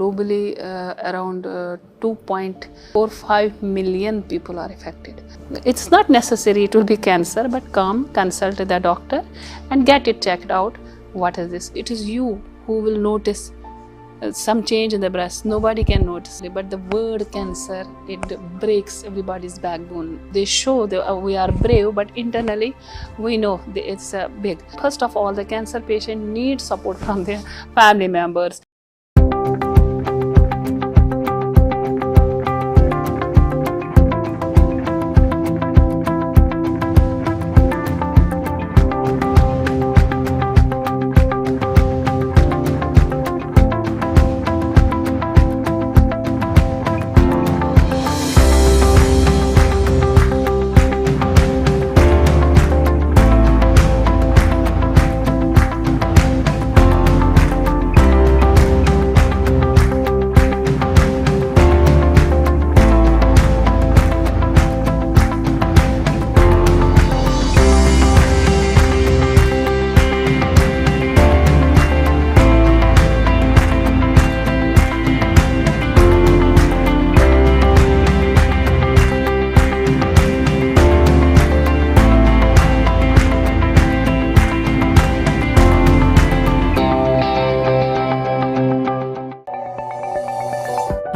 Globally, around 2.45 million people are affected. It's not necessary to be cancer, but come consult the doctor and get it checked out. What is this? It is you who will notice some change in the breast. Nobody can notice it, but the word cancer, it breaks everybody's backbone. They show that we are brave, but internally we know it's big. First of all, the cancer patient needs support from their family members.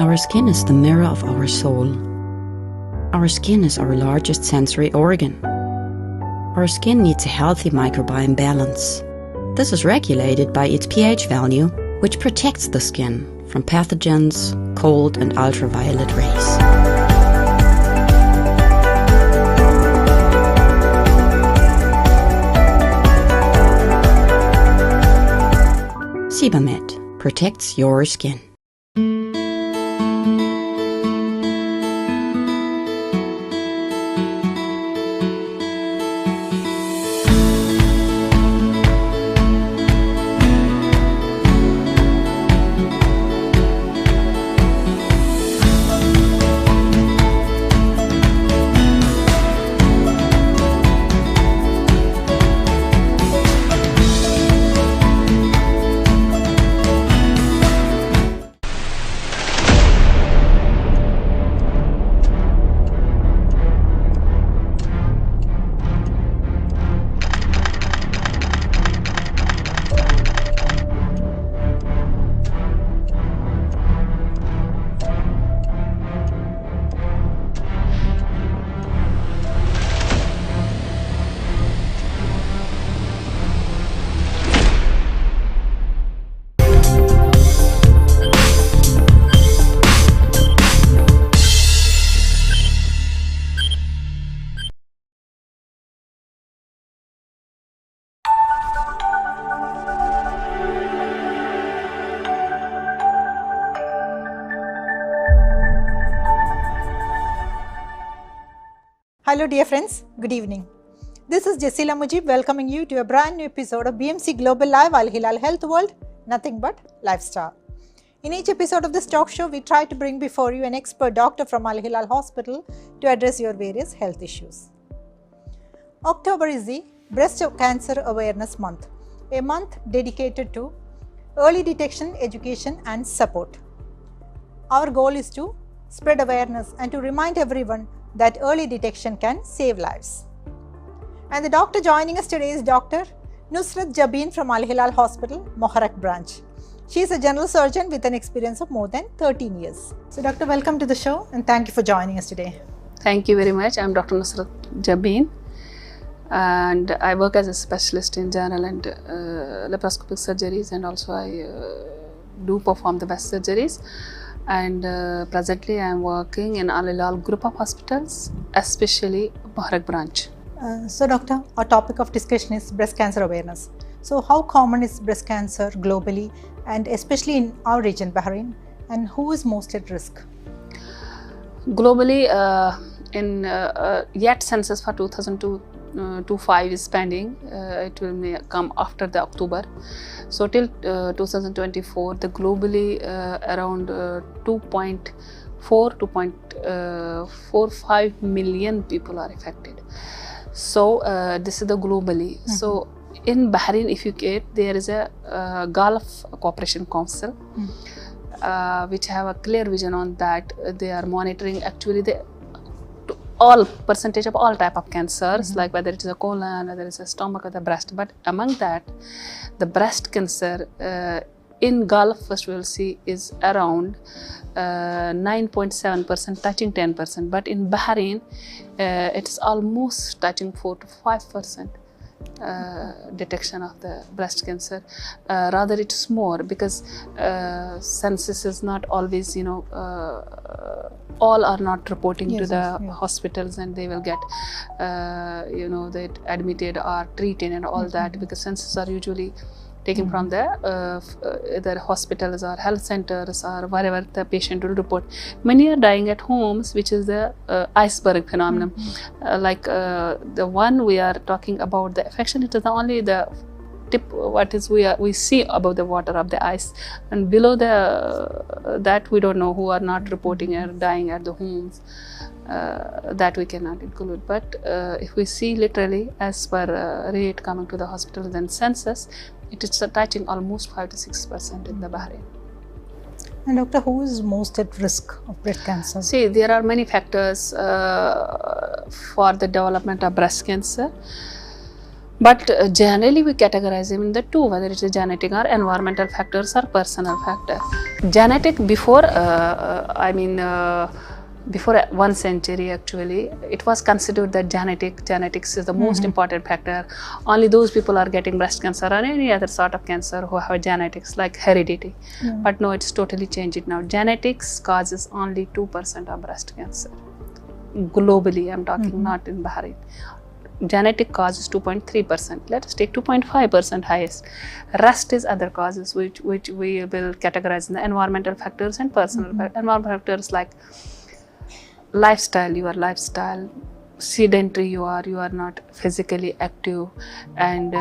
Our skin is the mirror of our soul. Our skin is our largest sensory organ. Our skin needs a healthy microbiome balance. This is regulated by its pH value, which protects the skin from pathogens, cold and ultraviolet rays. Sebamed protects your skin. Hello dear friends, good evening. This is Jasila Mujib welcoming you to a brand new episode of BMC Global Live Al Hilal Health World, Nothing But Lifestyle. In each episode of this talk show, we try to bring before you an expert doctor from Al Hilal Hospital to address your various health issues. October is the Breast Cancer Awareness Month, a month dedicated to early detection, education and support. Our goal is to spread awareness and to remind everyone that early detection can save lives. And the doctor joining us today is Dr. Nusrat Jabin from Al Hilal Hospital, Moharak branch. She is a general surgeon with an experience of more than 13 years. So doctor, welcome to the show and thank you for joining us today. Thank you very much. I'm Dr. Nusrat Jabin and I work as a specialist in general and laparoscopic surgeries, and also I do perform the breast surgeries. And presently I am working in Al Hilal group of hospitals, especially Moharak branch. So doctor, our topic of discussion is breast cancer awareness. So how common is breast cancer globally and especially in our region, Bahrain, and who is most at risk? Globally, in yet census for 2025 is pending. It will come after the October. So till 2024, the globally around 2.45 million people are affected. So this is the globally. So in Bahrain, if you get, there is a Gulf Cooperation Council. which have a clear vision on that. They are monitoring actually the all percentage of all type of cancers, like whether it is a colon, whether it's a stomach or the breast. But among that, the breast cancer in Gulf, first we will see, is around 9.7%, touching 10%. But in Bahrain, it's almost touching 4 to 5%. Detection of the breast cancer. Rather it's more because census is not always, all are not reporting to the hospitals, and they will get they admitted or treated and all that, because census are usually taken from the either hospitals or health centers or wherever the patient will report. Many are dying at homes, which is the iceberg phenomenon. Like the one we are talking about, the affection, it is only the tip, what is we see above the water of the ice, and below that we don't know, who are not reporting or dying at the homes. That we cannot include. But if we see literally as per rate coming to the hospitals and census, it is touching almost 5 to 6% in the Bahrain. And doctor, who is most at risk of breast cancer? See, there are many factors for the development of breast cancer. But generally we categorize them in the two, whether it is genetic or environmental factors or personal factor. Genetic, before before 1 century actually, it was considered that genetics is the most important factor. Only those people are getting breast cancer or any other sort of cancer who have genetics, like heredity. But no, it's totally changed now. Genetics causes only 2% of breast cancer. Globally, I'm talking, not in Bahrain. Genetic causes 2.3%. Let us take 2.5% highest. Rest is other causes, which we will categorize in the environmental factors and personal environmental factors, like lifestyle, your lifestyle, sedentary you are not physically active, and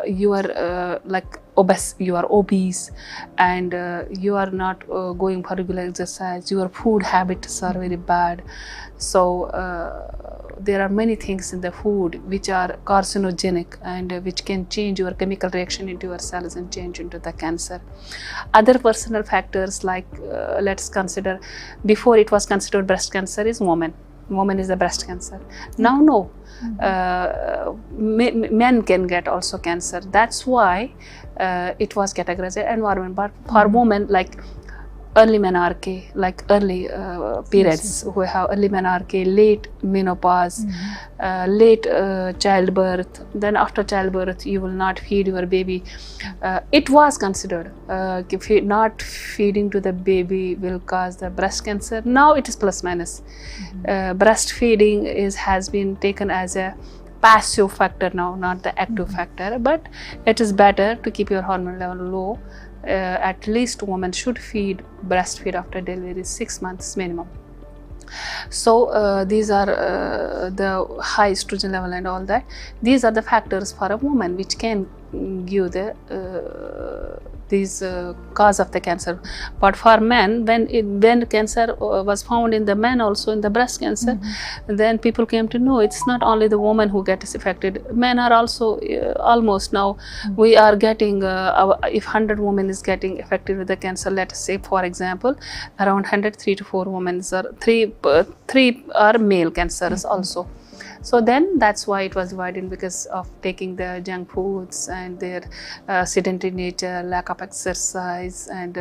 you are like obese, you are obese, and you are not going for regular exercise, your food habits are very bad. So there are many things in the food which are carcinogenic and which can change your chemical reaction into your cells and change into the cancer. Other personal factors, like let's consider, before it was considered breast cancer is woman is the breast cancer. Now no, men can get also cancer. That's why it was categorized as environment. But for women, like early menarche, like early periods, who have early menarche, late menopause, late childbirth, then after childbirth you will not feed your baby. It was considered not feeding to the baby will cause the breast cancer. Now it is plus minus. Breastfeeding has been taken as a passive factor now, not the active factor, but it is better to keep your hormone level low. At least women should breastfeed after delivery 6 months minimum. So these are the high estrogen level and all that. These are the factors for a woman which can give the these cause of the cancer. But for men, when cancer was found in the men, also in the breast cancer, then people came to know it's not only the woman who gets affected. Men are also almost now we are getting if 100 women is getting affected with the cancer, let us say for example around 100, 3 to 4 women are 3 are male cancers also. So then that's why it was divided, because of taking the junk foods and their sedentary nature, lack of exercise, and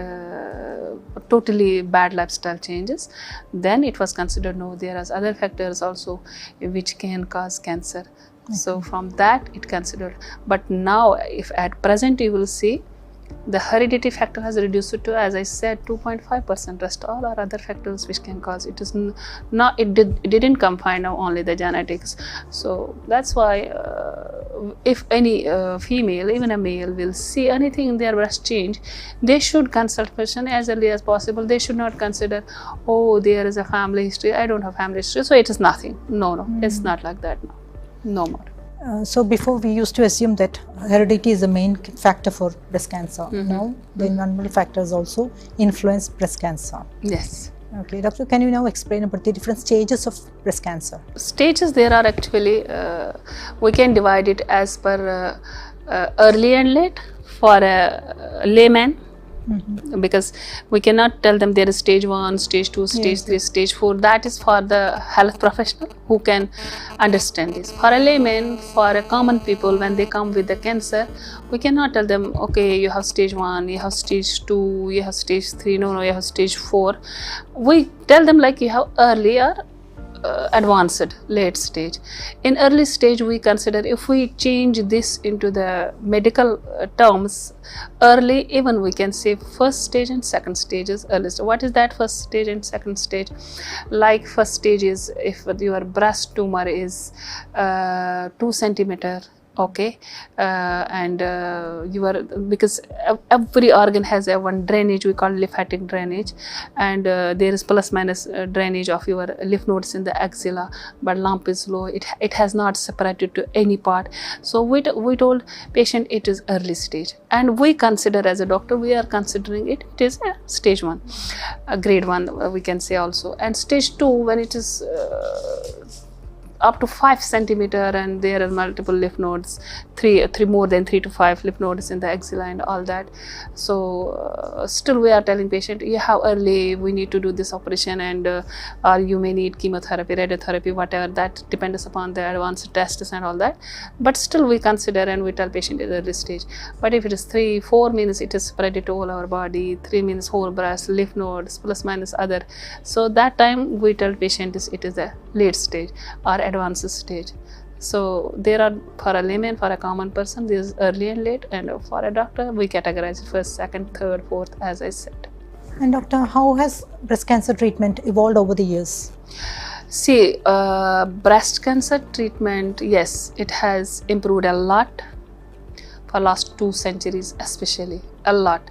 totally bad lifestyle changes. Then it was considered no, there are other factors also which can cause cancer. So from that it considered. But now if at present you will see, the heredity factor has reduced to, as I said, 2.5%. Rest all are other factors which can cause. It is not. It didn't confine now only the genetics. So that's why if any female, even a male, will see anything in their breast change, they should consult person as early as possible. They should not consider, oh, there is a family history. I don't have family history, so it is nothing. No, it's not like that now. No more. So before we used to assume that heredity is the main factor for breast cancer. Now the environmental factors also influence breast cancer. Yes. Okay, doctor, can you now explain about the different stages of breast cancer? Stages there are actually, we can divide it as per early and late for a layman. because we cannot tell them there is stage 1, stage 2, stage 3, stage 4. That is for the health professional who can understand this. For a layman, for a common people, when they come with the cancer, we cannot tell them, okay, you have stage 1, you have stage 2, you have stage 3, no, you have stage 4. We tell them like you have early or advanced, late stage. In early stage, we consider, if we change this into the medical terms, early, even we can say first stage and second stage is earliest. What is that first stage and second stage? Like first stage is if your breast tumor is 2 centimeter, okay, and you are, because every organ has a one drainage, we call lymphatic drainage, and there is plus minus drainage of your lymph nodes in the axilla, but lump is low, it has not separated to any part. So we told patient it is early stage, and we consider, as a doctor, we are considering it is a stage 1, a grade 1 we can say also. And stage 2, when it is up to 5 centimeter and there are multiple lymph nodes, three more than 3 to 5 lymph nodes in the axilla and all that. So still we are telling patient, you have early, we need to do this operation, and or you may need chemotherapy, radiotherapy, whatever, that depends upon the advanced tests and all that. But still we consider and we tell patient at early stage. But if it is 3, 4 means it is spread to all our body, 3 means whole breast, lymph nodes, plus minus other. So that time we tell patient it is a late stage or advanced stage. So there are, for a layman, for a common person, this is early and late, and for a doctor we categorize it first, second, third, fourth, as I said. And doctor, how has breast cancer treatment evolved over the years? See, breast cancer treatment, yes, it has improved a lot for last 2 centuries, especially a lot.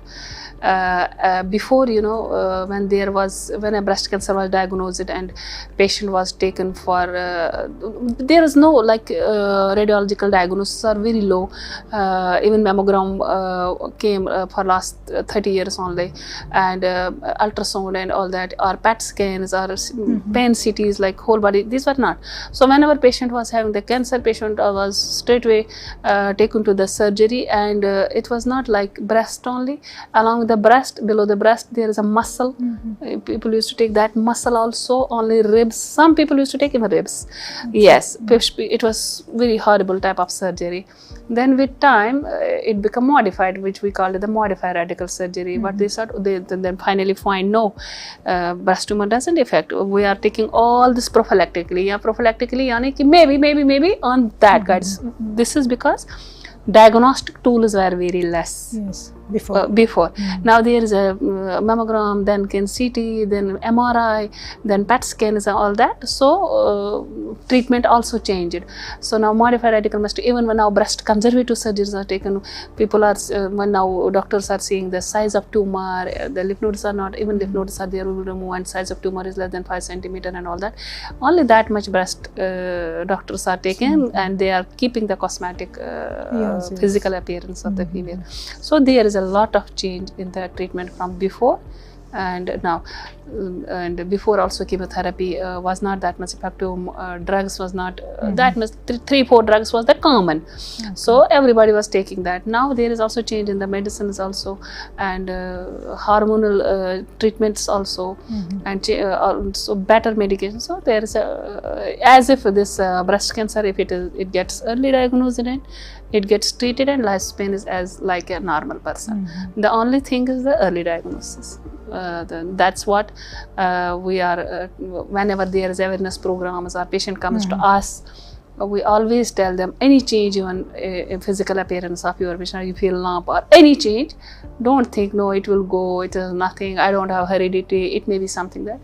Before, when when a breast cancer was diagnosed and patient was taken for, there is no radiological diagnosis are very low. Even mammogram came for last 30 years only, and ultrasound and all that, or PET scans, or pain CTs, like whole body, these were not. So whenever patient was having the cancer, patient was straightway taken to the surgery, and it was not like breast only. Along the breast, below the breast, there is a muscle. People used to take that muscle also, only ribs. Some people used to take even ribs. Yes, it was very horrible type of surgery. Then with time, it became modified, which we call it the modified radical surgery. But they then finally find no, breast tumor doesn't affect. We are taking all this prophylactically. Yeah, prophylactically, yani ki maybe on that guides. This is because diagnostic tools were very less. Yes, before. Now there is a mammogram, then CT, then MRI, then PET scans and all that. So treatment also changed. So now modified radical mastectomy, even when now breast conservative surgeries are taken, people are, when now doctors are seeing the size of tumor, the lymph nodes are not, even lymph nodes are there, we will remove, and size of tumor is less than 5 centimeter and all that. Only that much breast doctors are taken, and they are keeping the cosmetic physical appearance of the female. So there is a lot of change in the treatment from before and now. And before also chemotherapy was not that much effective, drugs was not that much, 3-4 drugs was the common. So everybody was taking that. Now there is also change in the medicines also, and hormonal treatments also, and also better medication. So there is as if this breast cancer, if it gets early diagnosed and it gets treated, and lifespan is as like a normal person. The only thing is the early diagnosis. That's what we are, whenever there is awareness programs or patient comes to us, we always tell them any change, even in physical appearance of your patient, you feel lump or any change, don't think, no, it will go, it is nothing, I don't have heredity, it may be something that,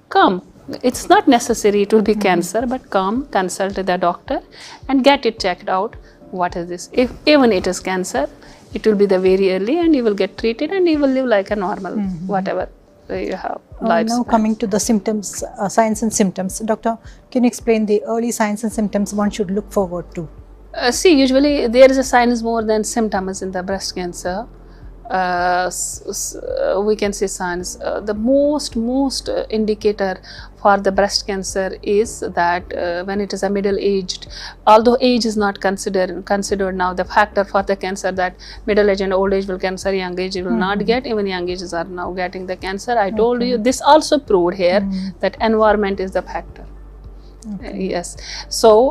come. It's not necessary it will be cancer, but come, consult the doctor and get it checked out. What is this? If even it is cancer, it will be the very early, and you will get treated, and you will live like a normal, whatever you have. Now coming to the symptoms, signs and symptoms. Doctor, can you explain the early signs and symptoms one should look forward to? See, usually there is a signs more than symptoms in the breast cancer. we can say signs. The most indicator for the breast cancer is that when it is a middle-aged, although age is not considered now the factor for the cancer, that middle age and old age will cancer, young age will not get, even young ages are now getting the cancer. I told you this also proved here that environment is the factor. Yes. So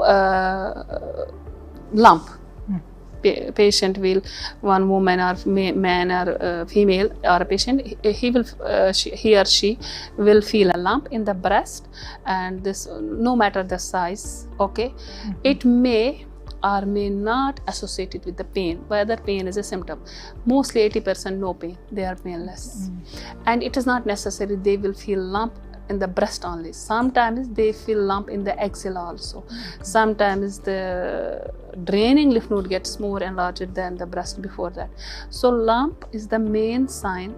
lump. Patient will, one woman or man or female or a patient, he or she will feel a lump in the breast, and this, no matter the size, okay, it may or may not associated with the pain, whether pain is a symptom. Mostly 80% no pain, they are painless. And it is not necessary they will feel lump in the breast only. Sometimes they feel lump in the axilla also. Sometimes the draining lymph node gets more enlarged than the breast before that. So lump is the main sign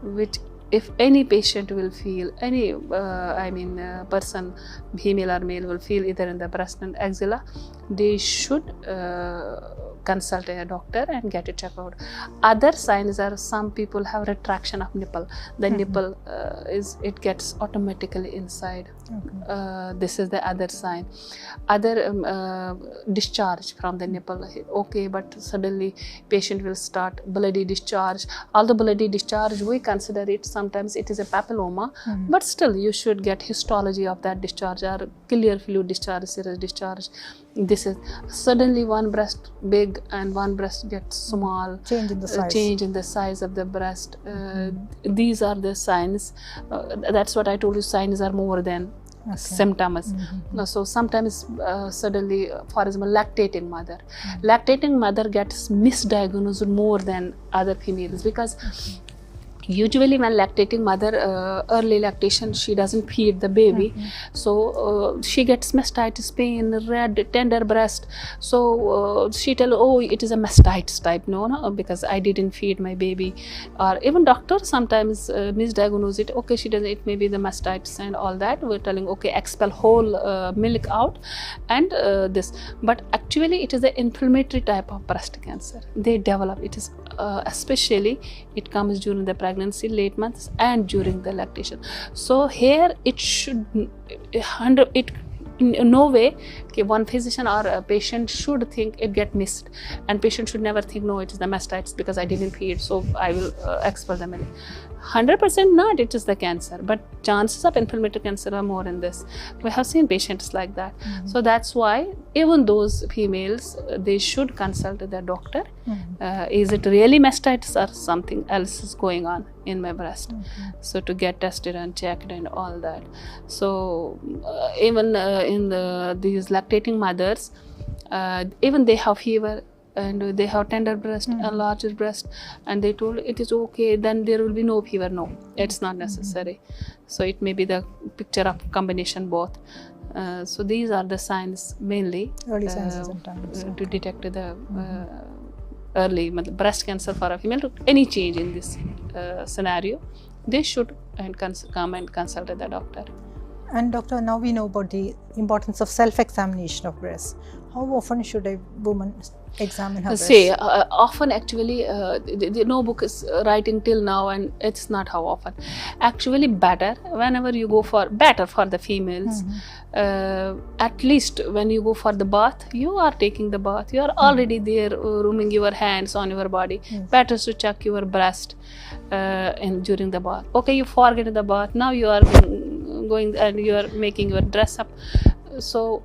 which, if any patient will feel, any person, female or male, will feel either in the breast and axilla, they should consult a doctor and get it checked out. Other signs are, some people have retraction of nipple. The nipple it gets automatically inside. This is the other sign. Other discharge from the nipple. Okay, but suddenly patient will start bloody discharge. Although bloody discharge, we consider it, sometimes it is a papilloma, but still you should get histology of that discharge, or clear fluid discharge, serous discharge. This is suddenly one breast big and one breast gets small. Change in the size. Change in the size of the breast. These are the signs. That's what I told you, signs are more than symptoms. So sometimes suddenly, for example, lactating mother. Lactating mother gets misdiagnosed more than other females, because usually when lactating mother, early lactation, she doesn't feed the baby, so she gets mastitis pain, red tender breast, so she tell, oh, it is a mastitis type. No, because I didn't feed my baby. Or even doctor sometimes misdiagnose it. Okay, she doesn't, it may be the mastitis and all that. We're telling, okay, expel whole milk out and this, but actually it is the inflammatory type of breast cancer. They develop, it is especially it comes during the pregnancy, late months, and during the lactation. So here it should in no way, okay, one physician or a patient should think it get missed, and patient should never think, no, it is the mastitis because I didn't feed, so I will expel the milk. 100% not, it is the cancer, but chances of inflammatory cancer are more in this. We have seen patients like that. So that's why even those females, they should consult their doctor. Is it really mastitis or something else is going on in my breast? So to get tested and checked and all that. So even in these lactating mothers, even they have fever and they have tender breast, enlarged breast, and they told it is okay, then there will be no fever. No, it's not necessary. So it may be the picture of combination both. So these are the signs mainly, early signs and symptoms, to detect the early breast cancer for a female. Any change in this scenario, they should come and consult the doctor. And doctor, now we know about the importance of self-examination of breast. How often should a woman examine her breast? Say often, actually, no book is writing till now, and it's not how often. Actually, better whenever you go for, better for the females. At least when you go for the bath, you are taking the bath, you are already there, rooming your hands on your body. Better to check your breast during the bath. Okay, you forget the bath, now you are going and you are making your dress up, so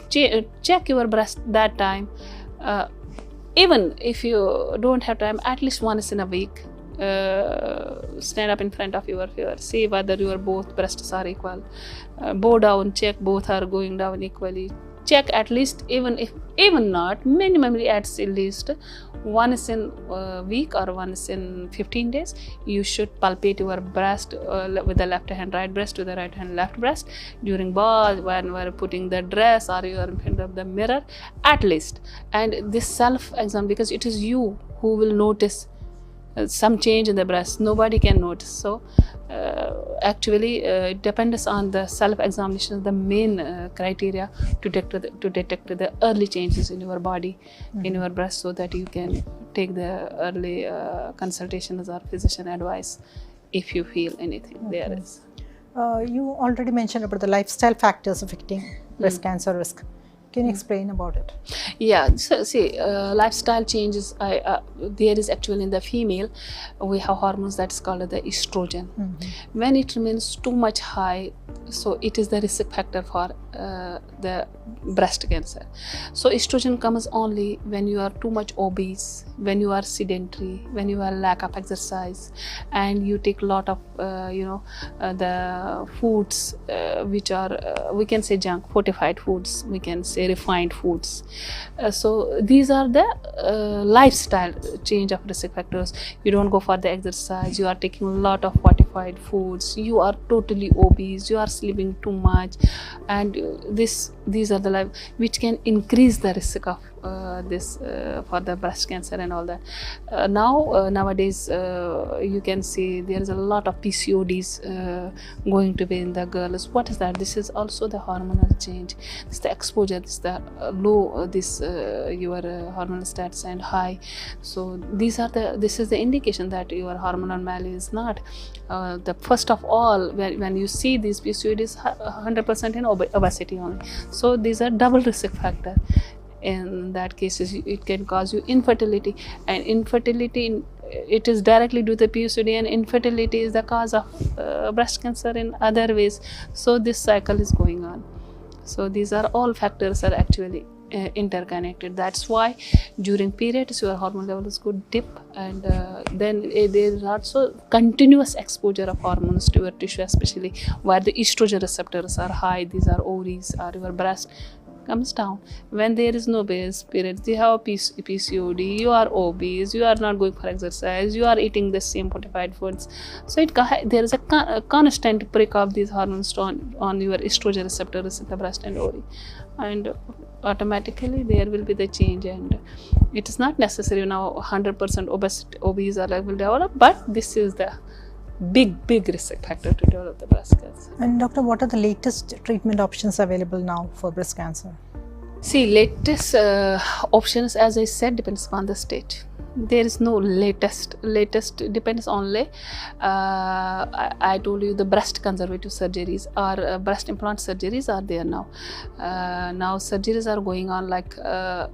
check your breast that time. Even if you don't have time, at least once in a week, stand up in front of your mirror, see whether your both breasts are equal, bow down, check both are going down equally. Check at least, even not, minimally at least once in a week or once in 15 days, you should palpate your breast with the left hand right breast to the right hand left breast during bath, when we are putting the dress, or you are in front of the mirror, at least. And this self exam, because it is you who will notice some change in the breast, nobody can notice. So actually it depends on the self-examination, the main criteria to detect the early changes in your body, in your breast, so that you can take the early consultations or physician advice if you feel anything there is. You already mentioned about the lifestyle factors affecting breast cancer risk. Can you explain about it? Yeah, so see, lifestyle changes, there is actually in the female, we have hormones that's called the estrogen. When it remains too much high, so it is the risk factor for the breast cancer. So estrogen comes only when you are too much obese, when you are sedentary, when you are lack of exercise, and you take a lot of the foods which are we can say junk, fortified foods, we can say refined foods. So these are the lifestyle change of risk factors. You don't go for the exercise, you are taking a lot of fortified foods, you are totally obese, you are sleeping too much, and these are the life which can increase the risk of this for the breast cancer and all that. Nowadays you can see there is a lot of PCODs going to be in the girls. What is that? This is also the hormonal change. This is the exposure, this is the low, your hormonal stats and high. So this is the indication that your hormonal value is not the first of all. When you see these PCODs 100% in obesity only. So these are double risk factor. In that case, it can cause you infertility, and infertility it is directly due to PCOD, and infertility is the cause of breast cancer in other ways. So this cycle is going on. So these are all factors are actually interconnected. That's why during periods your hormone levels could dip, and then there is also continuous exposure of hormones to your tissue, especially where the estrogen receptors are high. These are ovaries or your breast comes down. When there is no periods, you have PCOD, you are obese, you are not going for exercise, you are eating the same fortified foods. So there is a constant prick of these hormones on your estrogen receptors in the breast and ovary, and automatically there will be the change. And it is not necessary now 100% obese or will develop, but this is the big risk factor to develop the breast cancer. And doctor, what are the latest treatment options available now for breast cancer? See, latest options, as I said, depends on the stage. There is no latest depends only I told you the breast conservative surgeries or breast implant surgeries are there now. Now surgeries are going on like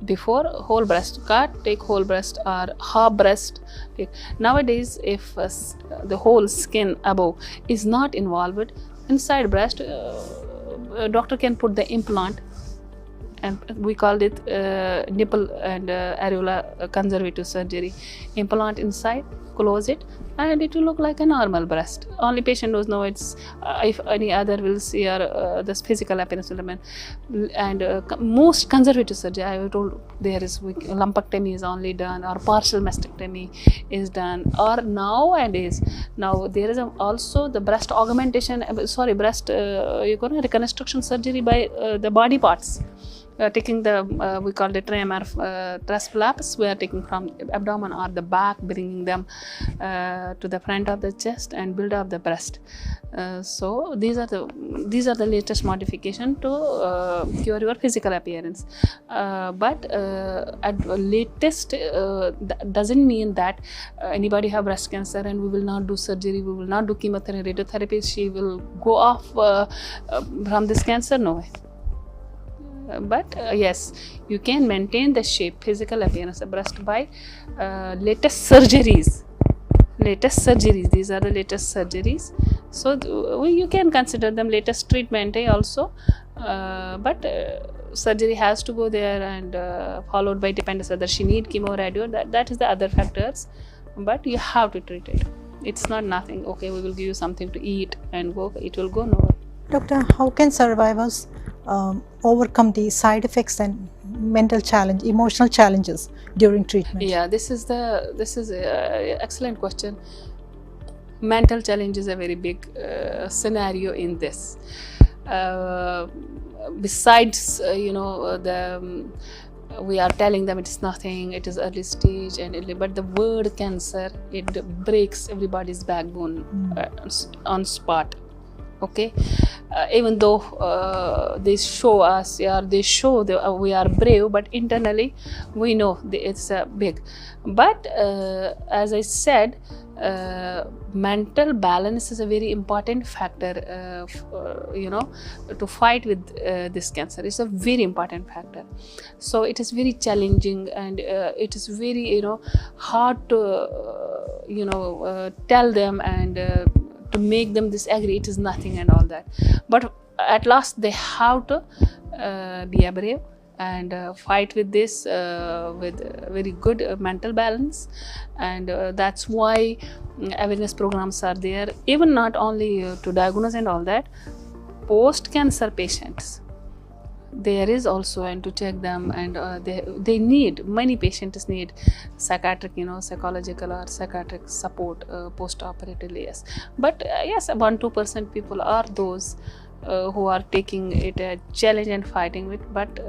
before, whole breast cut, take whole breast, or half breast take. Nowadays if the whole skin above is not involved, inside breast doctor can put the implant, and we called it nipple and areola conservative surgery. Implant inside, close it, and it will look like a normal breast. Only patient knows, no, it's if any other will see or this physical appearance will remain. And most conservative surgery, I have told, there is lumpectomy is only done, or partial mastectomy is done, or nowadays now there is also the breast augmentation, breast reconstruction surgery by the body parts. Taking the we call it truss flaps, we are taking from abdomen or the back, bringing them to the front of the chest and build up the breast. So these are the latest modification to cure your physical appearance. But at latest doesn't mean that anybody have breast cancer and we will not do surgery, we will not do chemotherapy, radiotherapy, she will go off from this cancer. No way. But yes, you can maintain the shape, physical appearance of breast by latest surgeries. These are the latest surgeries. So you can consider them latest treatment also. But surgery has to go there, and followed by depends whether she need chemo, radio. That is the other factors. But you have to treat it. It's not nothing. Okay, we will give you something to eat and go. It will go nowhere. Doctor, how can survivors overcome the side effects and mental challenge, emotional challenges during treatment? Yeah, this is excellent question. Mental challenge is a very big scenario in this. Besides, the we are telling them it's nothing, it is early stage, but the word cancer, it breaks everybody's backbone on spot. Okay, even though they show us, they show that we are brave, but internally we know it's big. But as I said, mental balance is a very important factor, to fight with this cancer. It's a very important factor. So it is very challenging, and it is very hard to tell them and to make them disagree it is nothing and all that. But at last they have to be brave and fight with this with very good mental balance. And that's why awareness programs are there, even not only to diagnose and all that. Post cancer patients, there is also, and to check them, and they need, many patients need psychiatric, psychological or psychiatric support post-operatively, yes. But yes, 1-2% people are those who are taking it a challenge and fighting with. But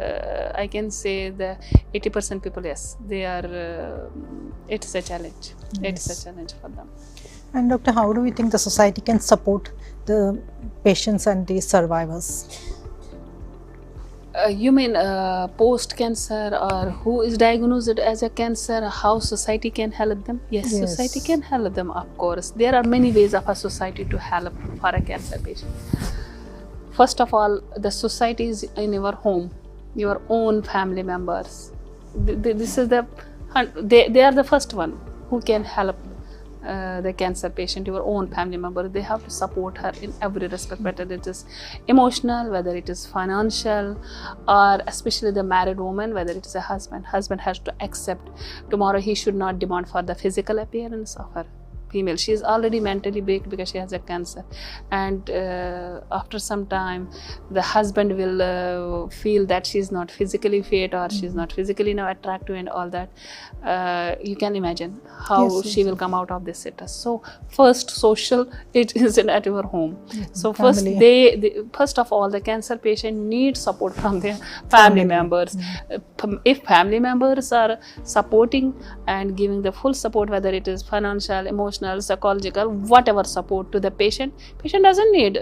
I can say the 80% people, yes, they are, it's a challenge. Yes. It's a challenge for them. And Doctor, how do we think the society can support the patients and the survivors? You mean post-cancer, or who is diagnosed as a cancer, how society can help them? Yes, society can help them, of course. There are many ways of a society to help for a cancer patient. First of all, the society is in your home, your own family members. This is they are the first one who can help the cancer patient, your own family member. They have to support her in every respect, whether it is emotional, whether it is financial, or especially the married woman, whether it is a husband. Husband has to accept tomorrow he should not demand for the physical appearance of her female. She is already mentally baked because she has a cancer, and after some time the husband will feel that she is not physically fit, or she is not physically attractive and all that. You can imagine how she will come out of this status. So first, social, it is at your home. So first first of all, the cancer patient needs support from their family members. If family members are supporting and giving the full support, whether it is financial, emotional, psychological, whatever support to the patient doesn't need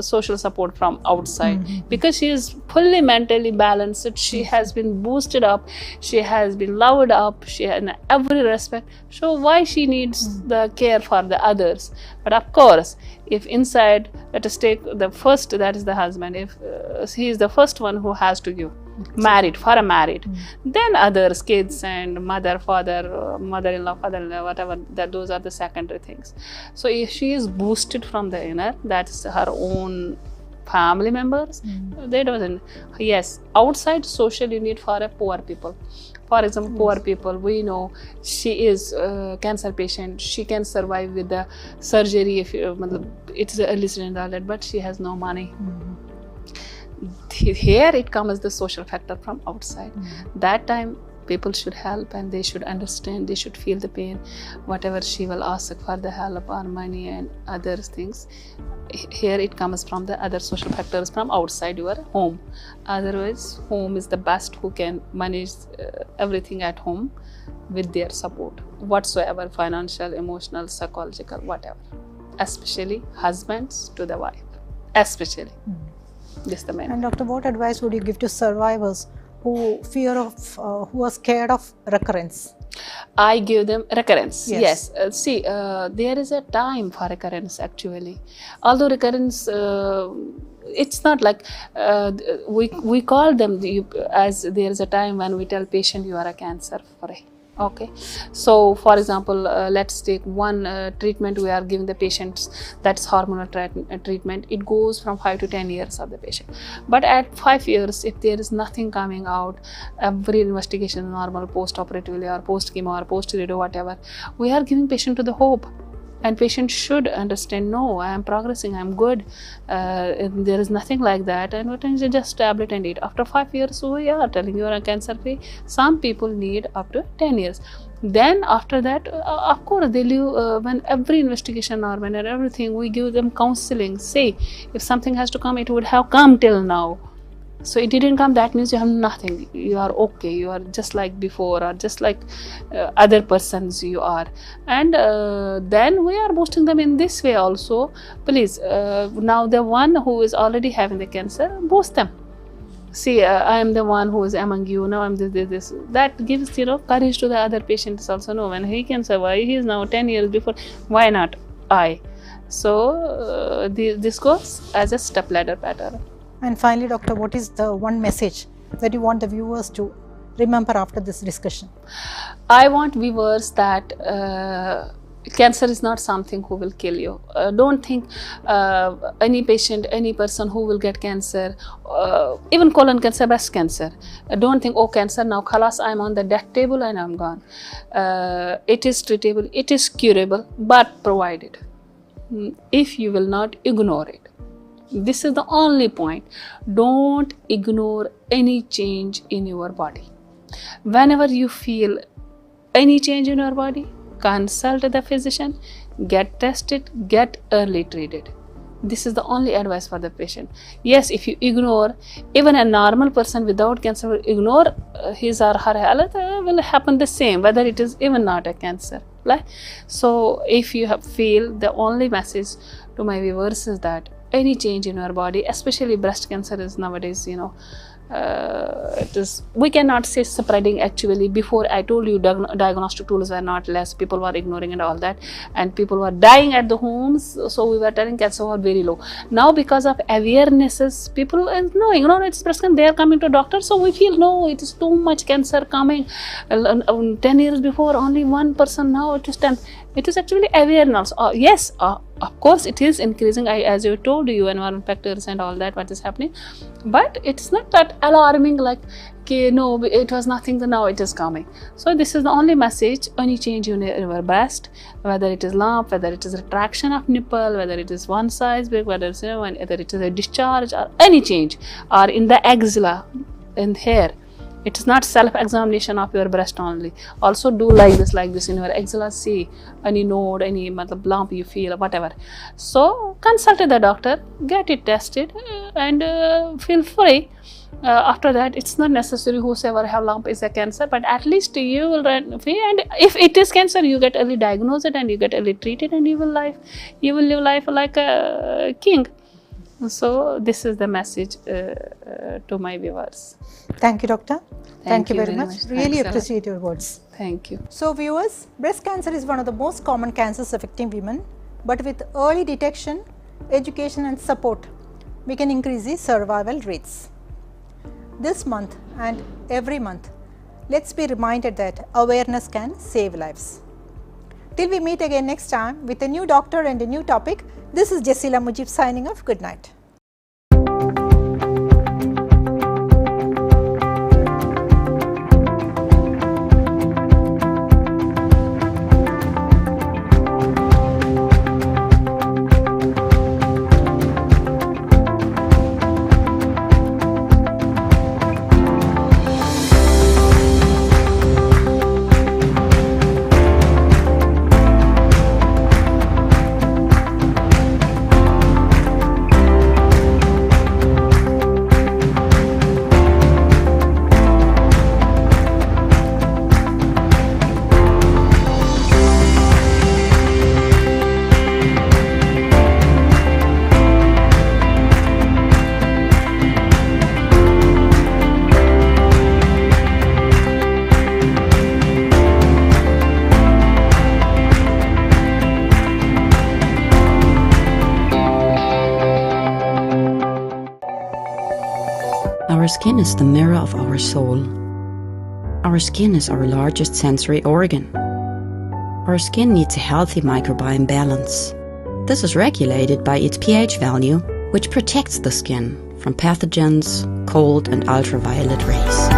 social support from outside, because she is fully mentally balanced. She has been boosted up, she has been loved up, she in every respect. So why she needs the care for the others? But of course, if inside, let us take the first, that is the husband, if he is the first one who has to give, married, then others, kids and mother, father, mother-in-law, father-in-law, whatever, those are the secondary things. So if she is boosted from the inner, that's her own family members, they doesn't. Yes, outside social you need for a poor people. For example, poor people, we know she is a cancer patient, she can survive with the surgery if it's early stage and all that, but she has no money. Here it comes the social factor from outside. That time people should help, and they should understand, they should feel the pain, whatever she will ask for the help or money and other things. Here it comes from the other social factors from outside your home. Otherwise, home is the best who can manage everything at home with their support whatsoever, financial, emotional, psychological, whatever, especially husbands to the wife, especially. This the main. And Doctor, what advice would you give to survivors who who are scared of recurrence? I give them recurrence. Yes. See, there is a time for recurrence actually. Although recurrence, it's not like we call them as there is a time when we tell patient you are a cancer free. Okay, so for example, let's take one treatment we are giving the patients, that's hormonal treatment. It goes from 5 to 10 years of the patient. But at 5 years, if there is nothing coming out, every investigation is normal, post-operatively or post-chemo or post-radio, whatever, we are giving patient to the hope. And patient should understand, no, I am progressing, I am good, there is nothing like that, and what is just tablet and eat. After 5 years, we are telling you are cancer free. Some people need up to 10 years. Then after that, of course, they live when every investigation or when everything, we give them counseling. Say, if something has to come, it would have come till now. So it didn't come, that means you have nothing, you are okay, you are just like before, or just like other persons you are. And then we are boosting them in this way also. Please, now the one who is already having the cancer, boost them. See, I am the one who is among you, now I'm this. That gives, courage to the other patients also. No, when he can survive, he is now 10 years before, why not I? So this goes as a step ladder pattern. And finally, doctor, what is the one message that you want the viewers to remember after this discussion? I want viewers that cancer is not something who will kill you. Don't think any patient, any person who will get cancer, even colon cancer, breast cancer, don't think, oh, cancer, now khalas, I'm on the death table and I'm gone. It is treatable, it is curable, but provided if you will not ignore it. This is the only point. Don't ignore any change in your body. Whenever you feel any change in your body, consult the physician, get tested, get early treated. This is the only advice for the patient. Yes, if you ignore, even a normal person without cancer will ignore his or her health, will happen the same, whether it is even not a cancer. Right? So if you feel, the only message to my viewers is that any change in your body, especially breast cancer, is nowadays, we cannot say spreading. Actually, before I told you, diagnostic tools were not less, people were ignoring and all that, and people were dying at the homes, so we were telling cancer was very low. Now because of awarenesses, people are knowing, it's breast cancer, they are coming to doctor, so we feel, no, it is too much cancer coming. 10 years before only 1%, now it is 10. It is actually awareness. Yes, of course it is increasing, as I told you, environment factors and all that, what is happening, but it's not that alarming, like, okay, no, it was nothing, now it is coming. So this is the only message. Any change in your breast, whether it is lump, whether it is retraction of nipple, whether it is one size big, whether it is a discharge, or any change, or in the axilla, in hair. It is not self-examination of your breast only. Also do like this in your axilla, see any node, any lump you feel, or whatever. So consult the doctor, get it tested, and feel free. After that, it's not necessary whosoever have lump is a cancer, but at least you will free. And if it is cancer, you get early diagnosed and you get early treated, and you will live life like a king. So this is the message to my viewers. Thank you, doctor. Thank you very much. much. Really Thanks appreciate your words. Thank you. So viewers, breast cancer is one of the most common cancers affecting women, but with early detection, education and support, we can increase the survival rates. This month and every month, let's be reminded that awareness can save lives. Till we meet again next time with a new doctor and a new topic, this is Jasila Mujib signing off. Good night. Our skin is the mirror of our soul. Our skin is our largest sensory organ. Our skin needs a healthy microbiome balance. This is regulated by its pH value, which protects the skin from pathogens, cold and ultraviolet rays.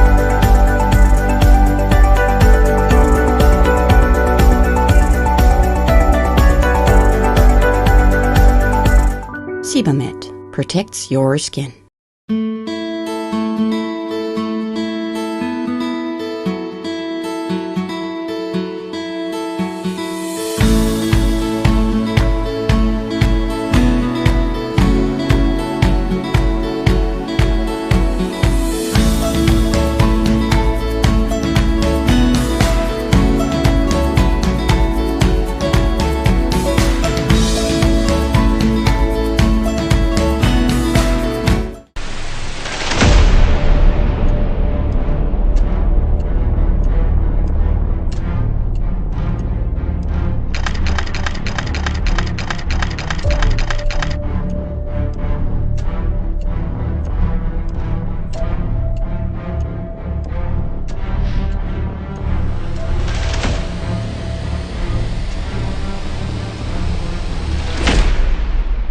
Sebamed protects your skin.